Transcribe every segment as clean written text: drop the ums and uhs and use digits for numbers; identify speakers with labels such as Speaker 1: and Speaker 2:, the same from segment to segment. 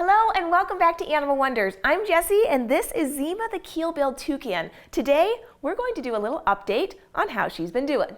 Speaker 1: Hello and welcome back to Animal Wonders. I'm Jessie and this is Zeema the keel-billed toucan. Today we're going to do a little update on how she's been doing.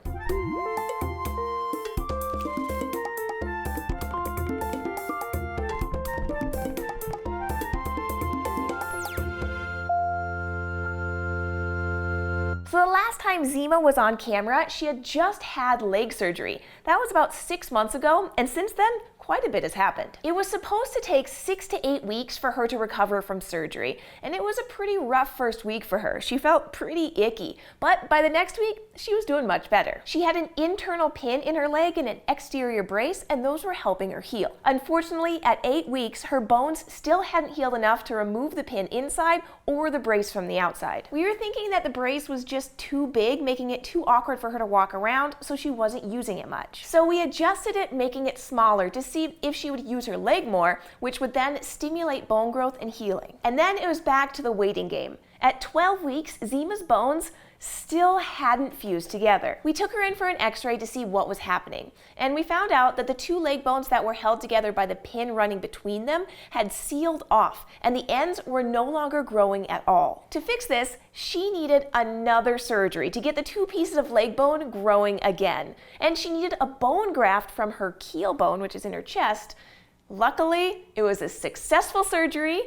Speaker 1: So the last time Zeema was on camera, she had just had leg surgery. That was about 6 months ago, and since then, quite a bit has happened. It was supposed to take 6 to 8 weeks for her to recover from surgery, and it was a pretty rough first week for her. She felt pretty icky, but by the next week, she was doing much better. She had an internal pin in her leg and an exterior brace, and those were helping her heal. Unfortunately, at 8 weeks, her bones still hadn't healed enough to remove the pin inside or the brace from the outside. We were thinking that the brace was just too big, making it too awkward for her to walk around, so she wasn't using it much. So we adjusted it, making it smaller to see if she would use her leg more, which would then stimulate bone growth and healing. And then it was back to the waiting game. At 12 weeks, Zeema's bones still hadn't fused together. We took her in for an x-ray to see what was happening, and we found out that the two leg bones that were held together by the pin running between them had sealed off, and the ends were no longer growing at all. To fix this, she needed another surgery to get the two pieces of leg bone growing again, and she needed a bone graft from her keel bone, which is in her chest. Luckily, it was a successful surgery,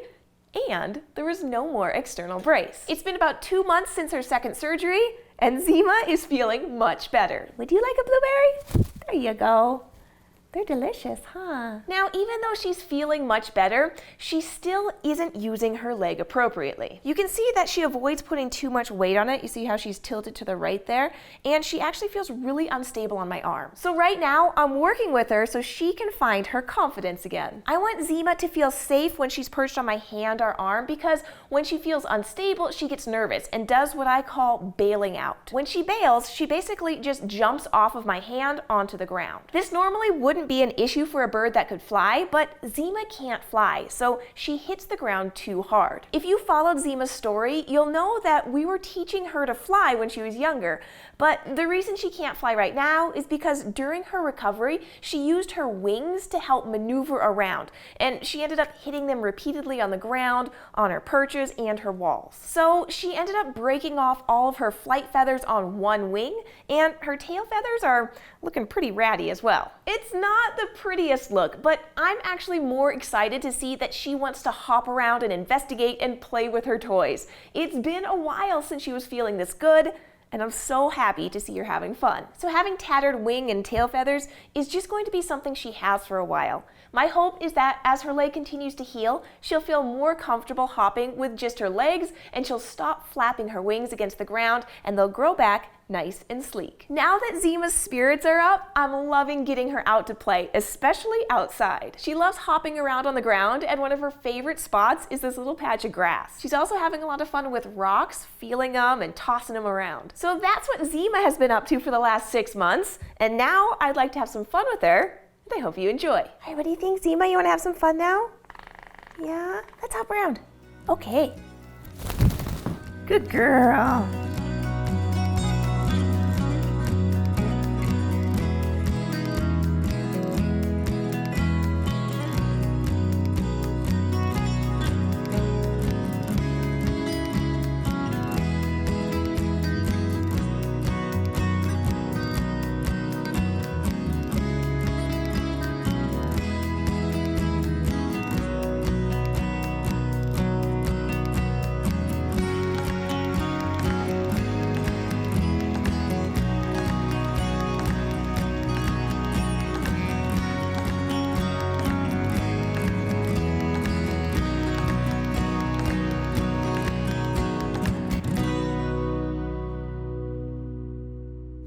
Speaker 1: and there was no more external brace. It's been about 2 months since her second surgery, and Zeema is feeling much better. Would you like a blueberry? There you go. They're delicious, huh? Now, even though she's feeling much better, she still isn't using her leg appropriately. You can see that she avoids putting too much weight on it. You see how she's tilted to the right there? And she actually feels really unstable on my arm. So right now, I'm working with her so she can find her confidence again. I want Zeema to feel safe when she's perched on my hand or arm, because when she feels unstable, she gets nervous and does what I call bailing out. When she bails, she basically just jumps off of my hand onto the ground. This normally wouldn't be an issue for a bird that could fly, but Zeema can't fly, so she hits the ground too hard. If you followed Zeema's story, you'll know that we were teaching her to fly when she was younger, but the reason she can't fly right now is because during her recovery, she used her wings to help maneuver around, and she ended up hitting them repeatedly on the ground, on her perches, and her walls. So she ended up breaking off all of her flight feathers on one wing, and her tail feathers are looking pretty ratty as well. It's not the prettiest look, but I'm actually more excited to see that she wants to hop around and investigate and play with her toys. It's been a while since she was feeling this good, and I'm so happy to see her having fun. So having tattered wing and tail feathers is just going to be something she has for a while. My hope is that as her leg continues to heal, she'll feel more comfortable hopping with just her legs, and she'll stop flapping her wings against the ground, and they'll grow back nice and sleek. Now that Zeema's spirits are up, I'm loving getting her out to play, especially outside. She loves hopping around on the ground, and one of her favorite spots is this little patch of grass. She's also having a lot of fun with rocks, feeling them and tossing them around. So that's what Zeema has been up to for the last 6 months, and now I'd like to have some fun with her, and I hope you enjoy. All right, what do you think, Zeema? You want to have some fun now? Yeah? Let's hop around. Okay. Good girl.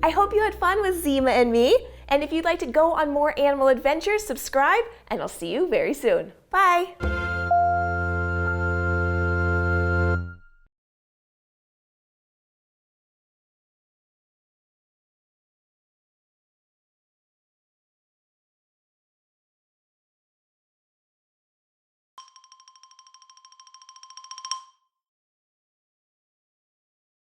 Speaker 1: I hope you had fun with Zeema and me, and if you'd like to go on more animal adventures, subscribe, and I'll see you very soon. Bye!